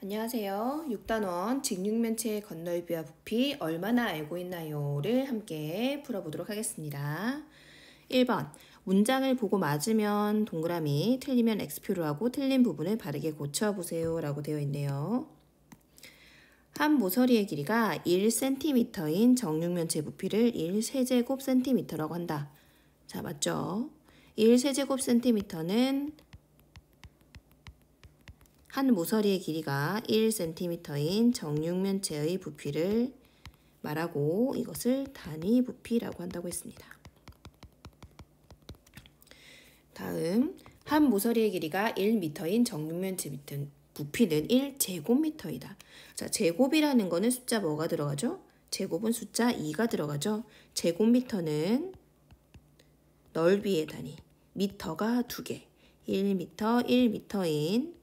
안녕하세요. 6단원 직육면체의 건널비와 부피 얼마나 알고 있나요?를 함께 풀어보도록 하겠습니다. 1번 문장을 보고 맞으면 동그라미, 틀리면 X표로 하고 틀린 부분을 바르게 고쳐보세요 라고 되어 있네요. 한 모서리의 길이가 1cm인 정육면체 부피를 1세제곱cm라고 한다. 자, 맞죠? 1세제곱cm는 한 모서리의 길이가 1cm인 정육면체의 부피를 말하고 이것을 단위 부피라고 한다고 했습니다. 다음, 한 모서리의 길이가 1m인 정육면체 부피는 1제곱미터이다. 자, 제곱이라는 거는 숫자 뭐가 들어가죠? 제곱은 숫자 2가 들어가죠. 제곱미터는 넓이의 단위, 미터가 2개, 1m, 1m인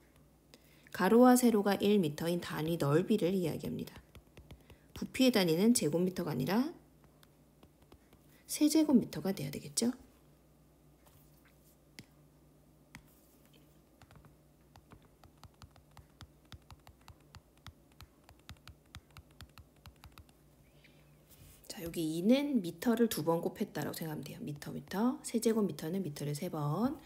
가로와 세로가 1m인 단위 넓이를 이야기합니다. 부피의 단위는 제곱미터가 아니라 세제곱미터가 돼야 되겠죠? 자, 여기 2는 미터를 2번 곱했다라고 생각하면 돼요. 미터, 세제곱미터는 미터를 3번.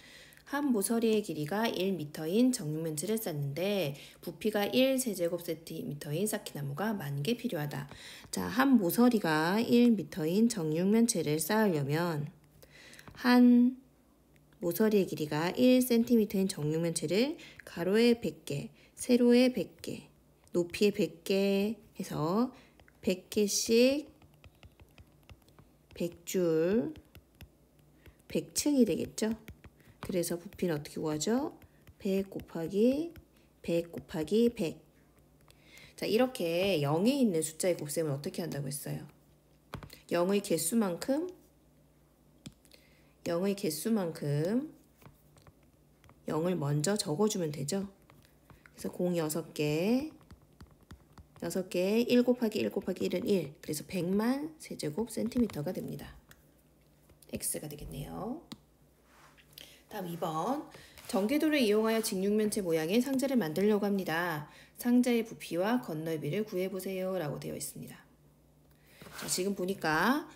한 모서리의 길이가 1m인 정육면체를 쌓는데 부피가 1세제곱센티미터인 쌓기나무가 10,000개 필요하다. 자, 한 모서리가 1m인 정육면체를 쌓으려면 한 모서리의 길이가 1cm인 정육면체를 가로에 100개, 세로에 100개, 높이에 100개 해서 100개씩 100줄 100층이 되겠죠? 그래서 부피는 어떻게 구하죠? 100 곱하기 100 곱하기 100. 자, 이렇게 0이 있는 숫자의 곱셈을 어떻게 한다고 했어요? 0의 개수만큼 0을 먼저 적어주면 되죠? 그래서 6개 1 곱하기 1 곱하기 1은 1. 그래서 100만 세제곱센티미터가 됩니다. X가 되겠네요. 다음 2번. 전개도를 이용하여 직육면체 모양의 상자를 만들려고 합니다. 상자의 부피와 건널비를 구해보세요 라고 되어 있습니다. 자, 지금 보니까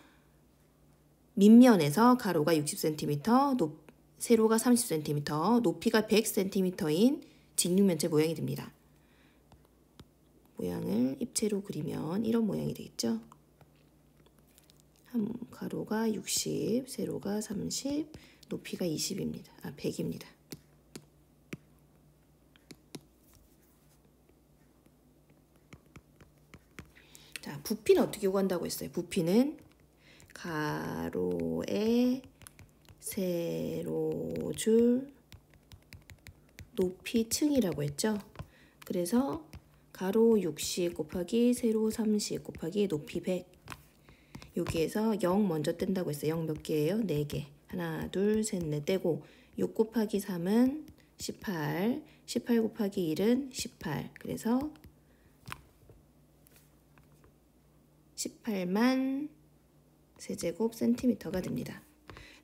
밑면에서 가로가 60cm, 세로가 30cm, 높이가 100cm인 직육면체 모양이 됩니다. 모양을 입체로 그리면 이런 모양이 되겠죠. 가로가 60, 세로가 30, 높이가 20입니다. 100입니다. 자, 부피는 어떻게 구한다고 했어요? 부피는 가로에 세로줄 높이 층이라고 했죠. 그래서 가로 60 곱하기 세로 30 곱하기 높이 100. 여기에서 0 먼저 뗀다고 했어요. 0 몇 개예요? 4개. 하나, 둘, 셋, 넷 떼고 6 곱하기 3은 18, 18 곱하기 1은 18. 그래서 18만 세제곱 센티미터가 됩니다.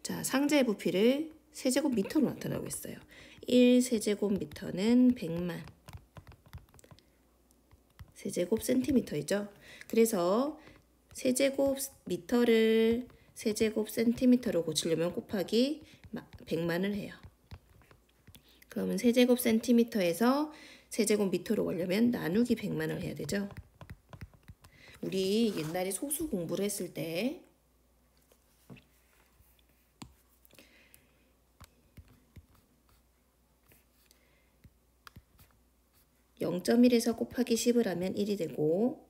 자, 상자의 부피를 세제곱미터로 나타나고 있어요. 1세제곱미터는 100만 세제곱 센티미터이죠. 그래서 세제곱미터를 세제곱 센티미터로 고치려면 곱하기 100만을 해요. 그러면 세제곱 센티미터에서 세제곱미터로 가려면 나누기 100만을 해야 되죠. 우리 옛날에 소수 공부를 했을 때 (0.1에서) 곱하기 10을 하면 1이 되고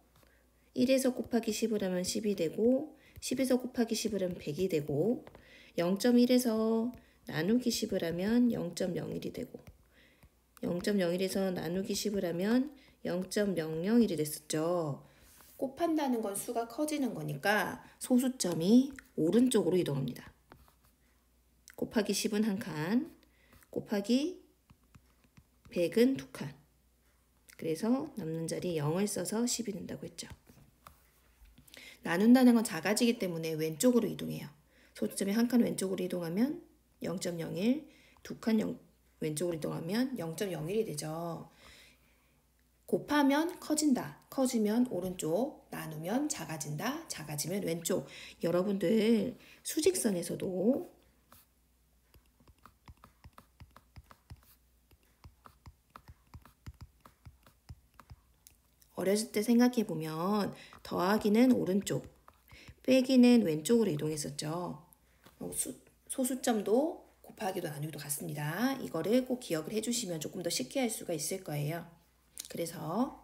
1에서 곱하기 10을 하면 10이 되고 10에서 곱하기 10을 하면 100이 되고 0.1에서 나누기 10을 하면 0.01이 되고 0.01에서 나누기 10을 하면 0.001이 됐었죠. 곱한다는 건 수가 커지는 거니까 소수점이 오른쪽으로 이동합니다. 곱하기 10은 한 칸, 곱하기 100은 두 칸. 그래서 남는 자리 0을 써서 10이 된다고 했죠. 나눈다는 건 작아지기 때문에 왼쪽으로 이동해요. 소수점이 한 칸 왼쪽으로 이동하면 0.01, 두 칸 왼쪽으로 이동하면 0.01이 되죠. 곱하면 커진다. 커지면 오른쪽, 나누면 작아진다. 작아지면 왼쪽. 여러분들 수직선에서도 어렸을 때 생각해보면 더하기는 오른쪽, 빼기는 왼쪽으로 이동했었죠. 소수점도 곱하기도 나누기도 같습니다. 이거를 꼭 기억을 해주시면 조금 더 쉽게 할 수가 있을 거예요. 그래서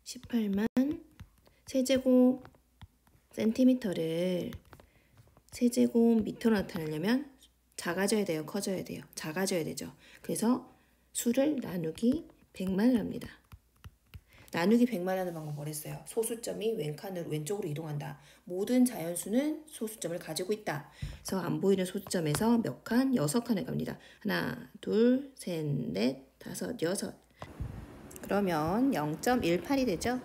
18만 세제곱 센티미터를 세제곱 미터로 나타내려면 작아져야 돼요? 커져야 돼요? 작아져야 되죠. 그래서 수를 나누기 100만을 합니다. 나누기 100만 하는 방법 뭐랬어요? 소수점이 왼칸으로 왼쪽으로 이동한다. 모든 자연수는 소수점을 가지고 있다. 그래서 안 보이는 소수점에서 몇 칸? 6칸을 갑니다. 하나, 둘, 셋, 넷, 다섯, 여섯. 그러면 0.18이 되죠?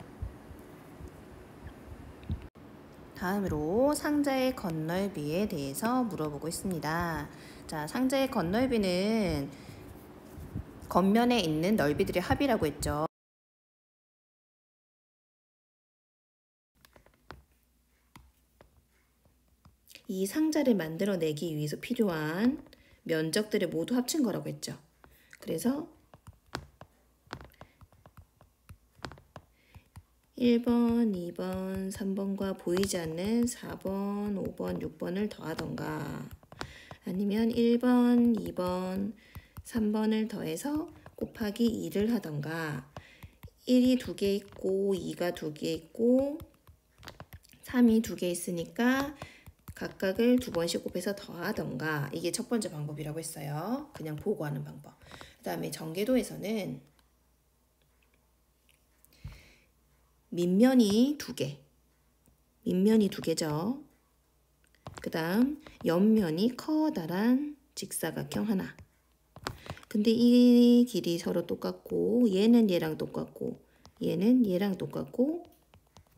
다음으로 상자의 건널비에 대해서 물어보고 있습니다. 자, 상자의 건널비는 겉면에 있는 넓이들의 합이라고 했죠. 이 상자를 만들어내기 위해서 필요한 면적들을 모두 합친 거라고 했죠. 그래서 1번, 2번, 3번과 보이지 않는 4번, 5번, 6번을 더하던가 아니면 1번, 2번, 3번을 더해서 곱하기 2를 하던가 1이 2개 있고 2가 2개 있고 3이 2개 있으니까 각각을 2번씩 곱해서 더하던가 이게 첫 번째 방법이라고 했어요. 그냥 보고 하는 방법. 그 다음에 전개도에서는 밑면이 2개, 밑면이 2개죠. 그 다음 옆면이 커다란 직사각형 하나. 근데 이 길이 서로 똑같고 얘는 얘랑 똑같고 얘는 얘랑 똑같고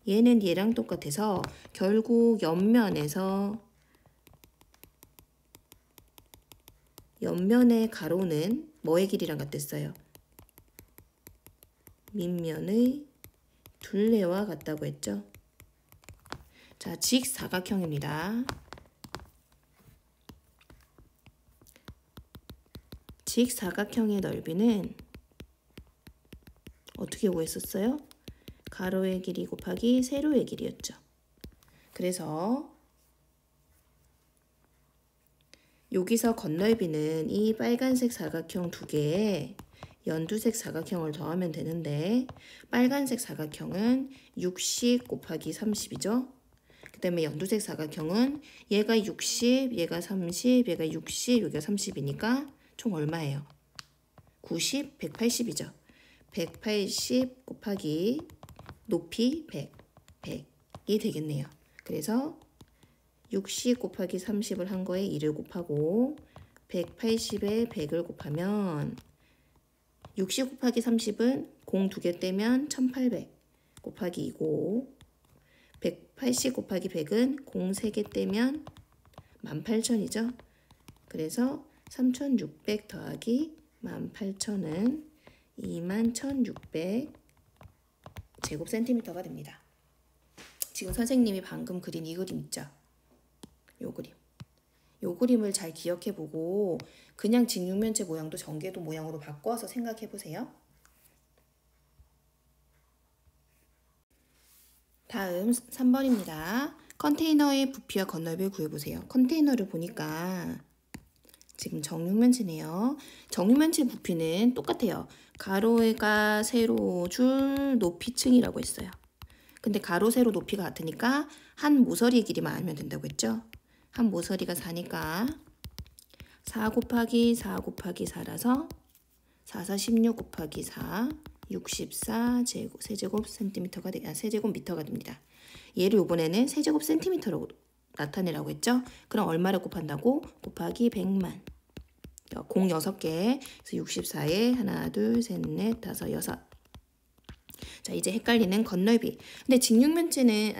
얘는 얘랑 똑같아서 결국 옆면에서 옆면의 가로는 뭐의 길이랑 같았어요? 밑면의 둘레와 같다고 했죠. 자, 직사각형입니다. 직사각형의 넓이는 어떻게 구했었어요? 가로의 길이 곱하기 세로의 길이였죠. 그래서 여기서 건널비는 이 빨간색 사각형 2개에 연두색 사각형을 더하면 되는데 빨간색 사각형은 60 곱하기 30이죠. 그 다음에 연두색 사각형은 얘가 60, 얘가 30, 얘가 60, 여기가 30이니까 총 얼마예요? 90, 180이죠. 180 곱하기 높이 100, 100이 되겠네요. 그래서 60 곱하기 30을 한 거에 2를 곱하고 180에 100을 곱하면 60 곱하기 30은 공 2개 떼면 1800 곱하기 2고 180 곱하기 100은 공 3개 떼면 18,000이죠. 그래서 3600 더하기 18,000은 21,600 제곱센티미터가 됩니다. 지금 선생님이 방금 그린 이 그림 있죠? 요 그림. 요 그림을 잘 기억해보고 그냥 직육면체 모양도 전개도 모양으로 바꿔서 생각해보세요. 다음 3번입니다. 컨테이너의 부피와 건널비를 구해보세요. 컨테이너를 보니까 지금 정육면체네요. 정육면체 부피는 똑같아요. 가로가 세로 줄 높이층이라고 했어요. 근데 가로 세로 높이가 같으니까 한 모서리의 길이만 알면 된다고 했죠. 한 모서리가 4니까 4 곱하기 4 곱하기 4라서 4, 4, 16 곱하기 4, 64 세제곱 센티미터가 세제곱 미터가 됩니다. 얘를 이번에는 세제곱 센티미터로 나타내라고 했죠. 그럼 얼마를 곱한다고? 곱하기 100만. 공 6개. 그래서 64에 하나, 둘, 셋, 넷, 다섯, 여섯. 자, 이제 헷갈리는 건널비. 근데 정육면체는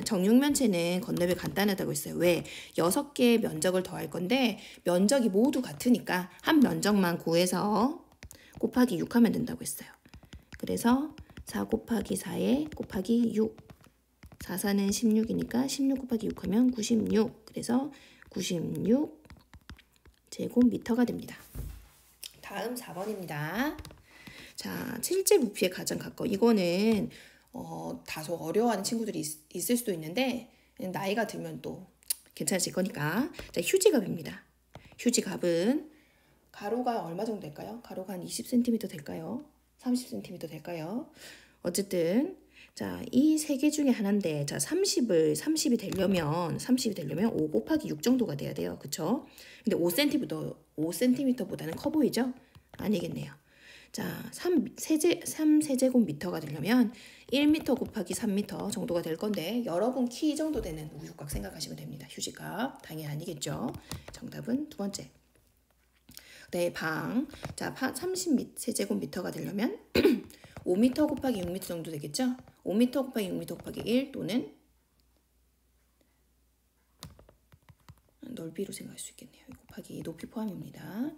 건널비 간단하다고 했어요. 왜? 6개의 면적을 더할 건데 면적이 모두 같으니까 한 면적만 구해서 곱하기 6 하면 된다고 했어요. 그래서 4 곱하기 4에 곱하기 6. 4, 4는 16이니까 16 곱하기 6 하면 96. 그래서 96 제곱미터가 됩니다. 다음 4번입니다. 자, 실제 부피에 가장 가까워. 이거는 다소 어려워하는 친구들이 있을 수도 있는데 나이가 들면 또 괜찮으실 거니까. 자, 휴지갑입니다. 휴지갑은 가로가 얼마 정도 될까요? 가로가 한 20cm 될까요? 30cm 될까요? 어쨌든 자, 이 세 개 중에 하나인데 자, 30이 되려면 5 곱하기 6 정도가 돼야 돼요. 그쵸? 근데 5cm보다는 커 보이죠? 아니겠네요. 자, 3세제곱미터가 되려면 1m 곱하기 3m 정도가 될 건데 여러분 키 정도 되는 우유곽 생각하시면 됩니다. 휴지값 당연히 아니겠죠. 정답은 두 번째. 네, 방. 자, 30세제곱미터가 되려면 5m 곱하기 6m 정도 되겠죠? 5m 곱하기 6m 곱하기 1 또는 넓이로 생각할 수 있겠네요. 곱하기 높이 포함입니다.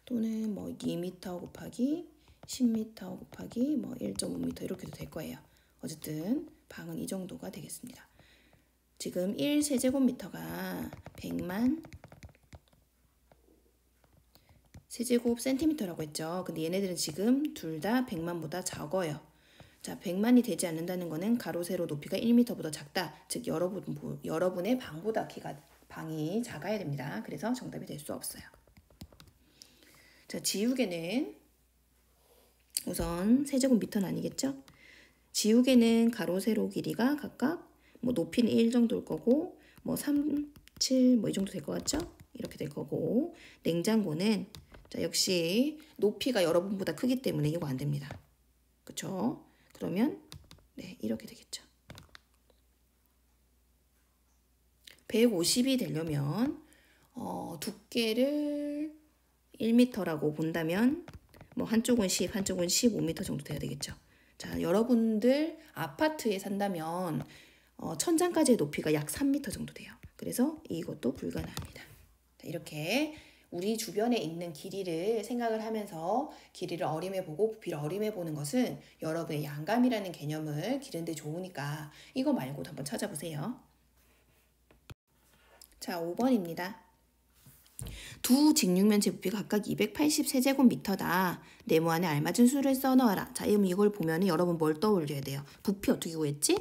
또는 뭐 2m 곱하기 10m 곱하기 뭐 1.5m 이렇게도 될 거예요. 어쨌든 방은 이 정도가 되겠습니다. 지금 1세제곱미터가 100만 세제곱 센티미터라고 했죠. 근데 얘네들은 지금 둘 다 100만보다 적어요. 자, 100만이 되지 않는다는 거는 가로 세로 높이가 1m보다 작다. 즉 여러분의 방보다 방이 작아야 됩니다. 그래서 정답이 될 수 없어요. 자, 지우개는 우선 세제곱미터는 아니겠죠? 지우개는 가로 세로 길이가 각각 뭐 높이는 1 정도일 거고 뭐 3, 7 뭐 이 정도 될 것 같죠? 이렇게 될 거고 냉장고는 자, 역시 높이가 여러분보다 크기 때문에 이거 안 됩니다. 그쵸? 그러면 네, 이렇게 되겠죠. 150이 되려면 두께를 1m라고 본다면 뭐 한쪽은 10, 한쪽은 15m 정도 돼야 되겠죠. 자, 여러분들 아파트에 산다면 천장까지의 높이가 약 3m 정도 돼요. 그래서 이것도 불가능합니다. 자, 이렇게 우리 주변에 있는 길이를 생각을 하면서 길이를 어림해보고 부피를 어림해보는 것은 여러분의 양감이라는 개념을 기르는데 좋으니까 이거 말고도 한번 찾아보세요. 자, 5번입니다. 두 직육면체 부피가 각각 280세제곱미터다. 네모 안에 알맞은 수를 써넣어라. 자, 이걸 보면 여러분 뭘 떠올려야 돼요? 부피 어떻게 구했지?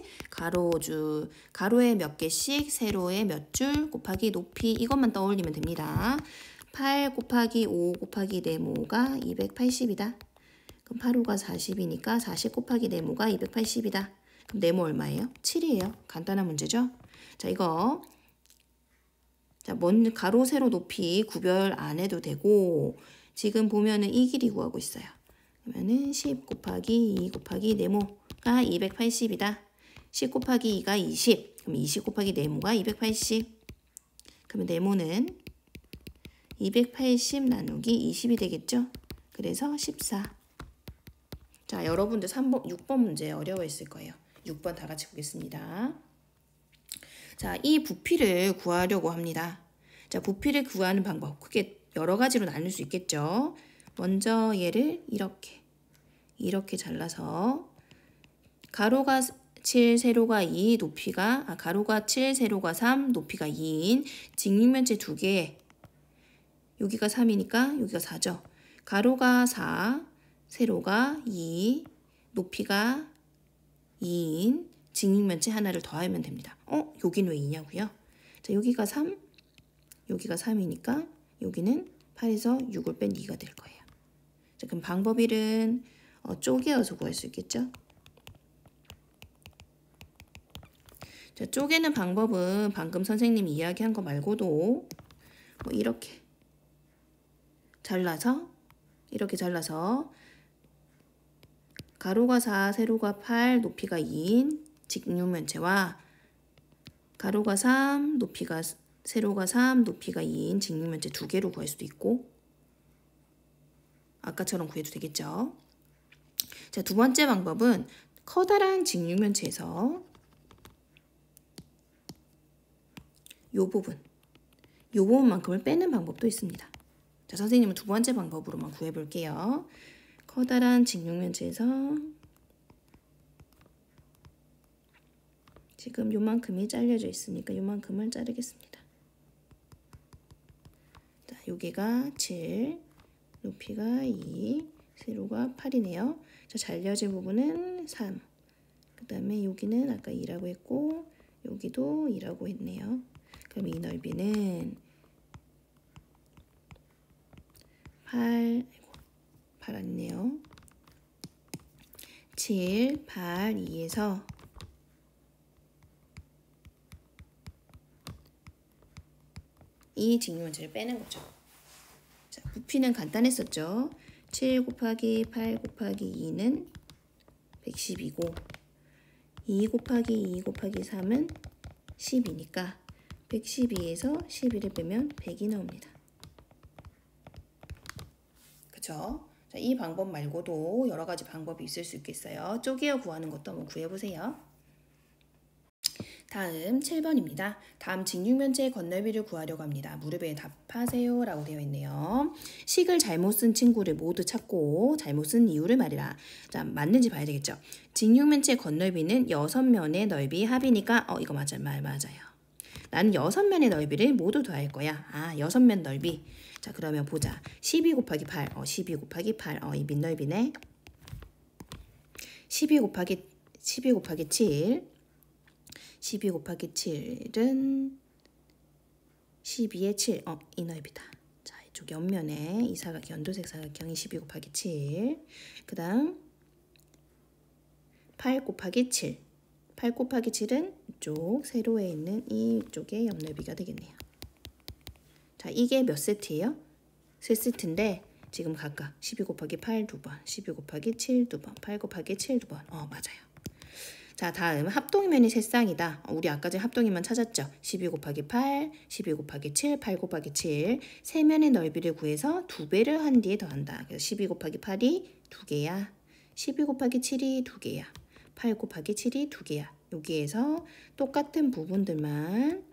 가로에 몇 개씩, 세로에 몇 줄, 곱하기 높이 이것만 떠올리면 됩니다. 8 곱하기 5 곱하기 네모가 280이다. 그럼 8호가 40이니까 40 곱하기 네모가 280이다. 그럼 네모 얼마예요? 7이에요. 간단한 문제죠? 자, 이거 자, 가로 세로 높이 구별 안 해도 되고 지금 보면은 이 길이 구하고 있어요. 그러면은 10 곱하기 2 곱하기 네모가 280이다. 10 곱하기 2가 20. 그럼 20 곱하기 네모가 280. 그러면 네모는 280 나누기 20이 되겠죠? 그래서 14. 자, 여러분들 6번 문제 어려워했을 거예요. 6번 다 같이 보겠습니다. 자, 이 부피를 구하려고 합니다. 자, 부피를 구하는 방법 크게 여러 가지로 나눌 수 있겠죠. 먼저 얘를 이렇게 잘라서 가로가 7, 세로가 2, 가로가 7, 세로가 3, 높이가 2인 직육면체 두 개. 여기가 3이니까 여기가 4죠. 가로가 4, 세로가 2, 높이가 2인 직육면체 하나를 더하면 됩니다. 여기는 왜 2냐고요? 자, 여기가 3, 여기가 3이니까 여기는 8에서 6을 뺀 2가 될 거예요. 자, 그럼 방법 1은 쪼개어서 구할 수 있겠죠? 자, 쪼개는 방법은 방금 선생님이 이야기한 거 말고도 뭐 이렇게 잘라서 가로가 4, 세로가 8, 높이가 2인 직육면체와 가로가 3, 세로가 3, 높이가 2인 직육면체 두 개로 구할 수도 있고 아까처럼 구해도 되겠죠. 자, 두 번째 방법은 커다란 직육면체에서 요 부분만큼을 빼는 방법도 있습니다. 자, 선생님은 두 번째 방법으로만 구해볼게요. 커다란 직육면체에서 지금 요만큼이 잘려져 있으니까 요만큼을 자르겠습니다. 자, 여기가 7, 높이가 2, 세로가 8이네요. 자, 잘려진 부분은 3. 그 다음에 여기는 아까 2라고 했고 여기도 2라고 했네요. 그럼 이 넓이는 8 아니네요. 7, 8, 2에서 이 직육면체를 빼는 거죠. 자, 부피는 간단했었죠. 7 곱하기 8 곱하기 2는 110이고 2 곱하기 2 곱하기 3은 10이니까 112에서 11을 빼면 100이 나옵니다. 그쵸? 자, 이 방법 말고도 여러 가지 방법이 있을 수 있겠어요. 쪼개어 구하는 것도 한번 구해보세요. 다음 7번입니다. 다음 직육면체의 건널비를 구하려고 합니다. 무릎에 답하세요 라고 되어 있네요. 식을 잘못 쓴 친구를 모두 찾고 잘못 쓴 이유를 말해라. 자, 맞는지 봐야 되겠죠. 직육면체의 건널비는 6면의 넓이 합이니까 이거 맞아요. 나는 6면의 넓이를 모두 더할 거야. 6면 넓이. 자, 그러면 보자. 12 곱하기 8. 12 곱하기 8. 이 밑넓이네. 12 곱하기 7. 12 곱하기 7은 12의 7. 이 넓이다. 자, 이쪽 옆면에 이 연도색 사각형이 12 곱하기 7. 그 다음 8 곱하기 7. 8 곱하기 7은 이쪽 세로에 있는 이쪽의 옆넓이가 되겠네요. 자, 이게 몇 세트예요? 3세트인데 지금 각각 12 곱하기 8 2번, 12 곱하기 7 2번, 8 곱하기 7 2번. 맞아요. 자, 다음 합동이면이 세 쌍이다. 우리 아까 전에 합동이면 찾았죠. 12 곱하기 8, 12 곱하기 7, 8 곱하기 7. 세 면의 넓이를 구해서 2배를 한 뒤에 더한다. 그래서 12 곱하기 8이 2개야. 12 곱하기 7이 2개야. 8 곱하기 7이 2개야. 여기에서 똑같은 부분들만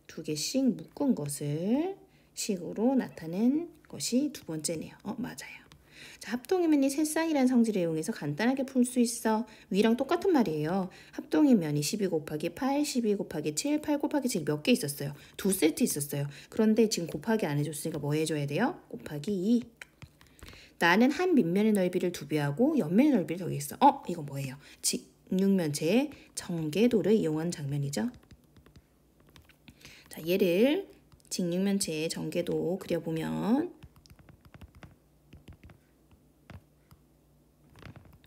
2개씩 묶은 것을 식으로 나타낸 것이 두 번째네요. 맞아요. 자, 합동이면이 세 쌍이라는 성질을 이용해서 간단하게 풀 수 있어. 위랑 똑같은 말이에요. 합동이면이 12 곱하기 8, 12 곱하기 7, 8 곱하기 7 몇 개 있었어요? 2세트 있었어요. 그런데 지금 곱하기 안 해줬으니까 뭐 해줘야 돼요? 곱하기 2. 나는 한 밑면의 넓이를 2배하고 옆면의 넓이를 더하겠어. 이거 뭐예요? 직육면체의 정계도를 이용한 장면이죠. 자, 얘를 직육면체의 정계도 그려보면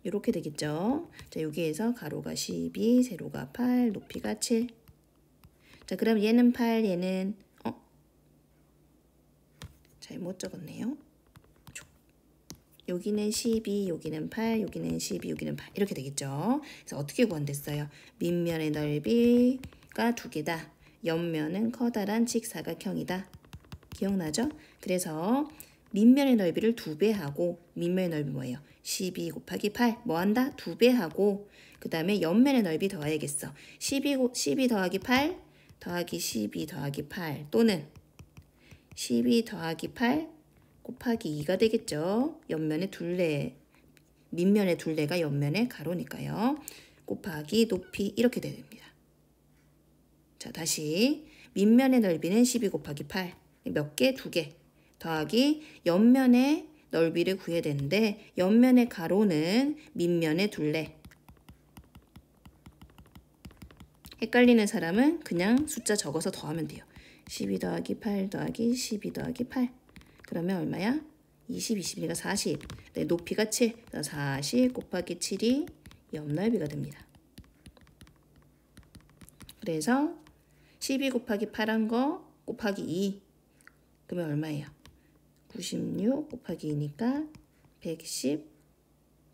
이렇게 되겠죠. 자, 여기에서 가로가 12, 세로가 8, 높이가 7. 자, 그럼 얘는 8, 얘는 잘못 적었네요. 여기는 12, 여기는 8, 여기는 12, 여기는 8 이렇게 되겠죠. 그래서 어떻게 구한댔어요? 밑면의 넓이가 2개다. 옆면은 커다란 직사각형이다. 기억나죠? 그래서 밑면의 넓이를 2배하고 밑면의 넓이 뭐예요? 12 곱하기 8 뭐한다? 2배하고 그 다음에 옆면의 넓이 더해야겠어. 12 더하기 8 더하기 12 더하기 8 또는 12 더하기 8 곱하기 2가 되겠죠. 옆면의 둘레, 밑면의 둘레가 옆면의 가로니까요. 곱하기 높이 이렇게 됩니다. 자, 다시 밑면의 넓이는 12 곱하기 8 몇 개? 2개 더하기 옆면의 넓이를 구해야 되는데 옆면의 가로는 밑면의 둘레. 헷갈리는 사람은 그냥 숫자 적어서 더하면 돼요. 12 더하기 8 더하기 12 더하기 8 그러면 얼마야? 20, 21가 40. 네, 높이가 7. 40 곱하기 7이 옆넓이가 됩니다. 그래서 12 곱하기 8한 거 곱하기 2. 그러면 얼마예요? 96 곱하기 2니까 110,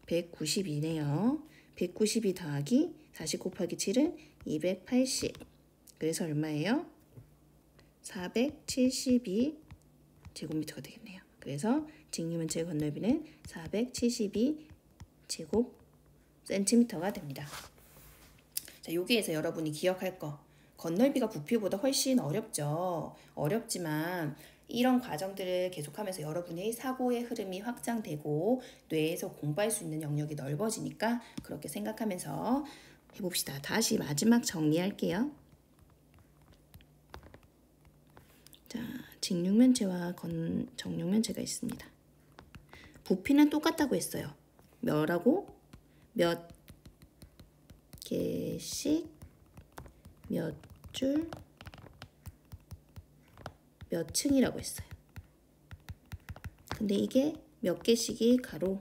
192네요. 192 더하기 40 곱하기 7은 280. 그래서 얼마예요? 472 제곱미터가 되겠네요. 그래서 직육면체의 건널비는 472 제곱 cm가 됩니다. 자, 여기에서 여러분이 기억할 거. 건널비가 부피보다 훨씬 어렵죠. 어렵지만 이런 과정들을 계속하면서 여러분의 사고의 흐름이 확장되고 뇌에서 공부할 수 있는 영역이 넓어지니까 그렇게 생각하면서 해봅시다. 다시 마지막 정리할게요. 자, 직육면체와 정육면체가 있습니다. 부피는 똑같다고 했어요. 몇하고 몇 개씩 몇 줄 몇 층이라고 했어요. 근데 이게 몇 개씩이 가로,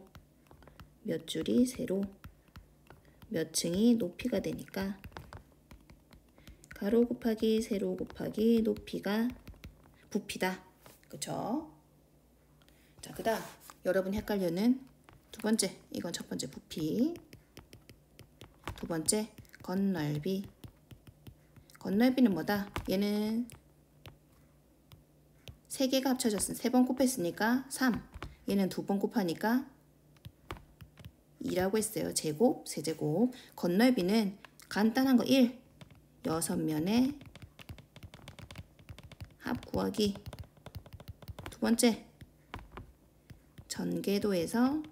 몇 줄이 세로, 몇 층이 높이가 되니까 가로 곱하기 세로 곱하기 높이가 부피다. 그쵸? 자, 그 다음 여러분 헷갈려는 두 번째, 이건 첫 번째 부피, 두 번째 건널비. 건널비는 뭐다? 얘는 세 개가 합쳐졌으면 세 번 곱했으니까 3. 얘는 두 번 곱하니까 2라고 했어요. 제곱, 세제곱. 건널비는 간단한 거 1. 6면의 합 구하기. 두 번째, 전개도에서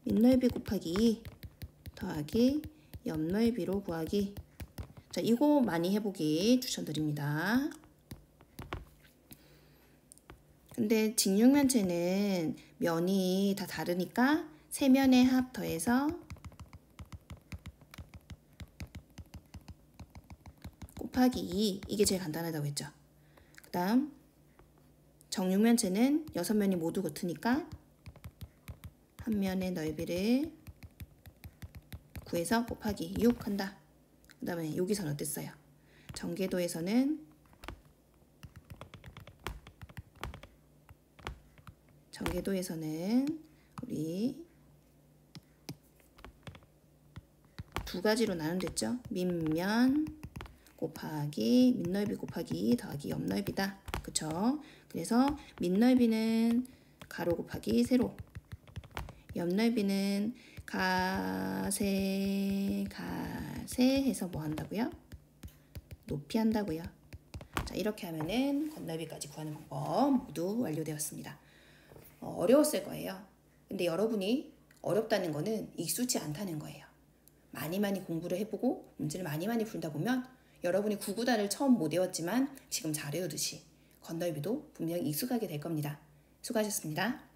밑넓이 곱하기 2 더하기 옆넓이로 구하기. 자, 이거 많이 해보기 추천드립니다. 근데 직육면체는 면이 다 다르니까 세 면의 합 더해서 곱하기 2. 이게 제일 간단하다고 했죠. 그 다음 정육면체는 6면이 모두 같으니까 한 면의 넓이를 구해서 곱하기 6 한다. 그 다음에 여기서는 어땠어요? 전개도에서는 우리 두 가지로 나눈댔죠. 밑면 곱하기 밑넓이 곱하기 더하기 옆넓이다. 그쵸? 그래서 밑넓이는 가로 곱하기 세로, 옆넓이는 가세 해서 뭐 한다고요? 높이 한다고요. 자, 이렇게 하면은 건널비까지 구하는 방법 모두 완료되었습니다. 어려웠을 거예요. 근데 여러분이 어렵다는 거는 익숙치 않다는 거예요. 많이 공부를 해보고 문제를 많이 풀다 보면 여러분이 구구단을 처음 못 외웠지만 지금 잘 외우듯이 건널비도 분명히 익숙하게 될 겁니다. 수고하셨습니다.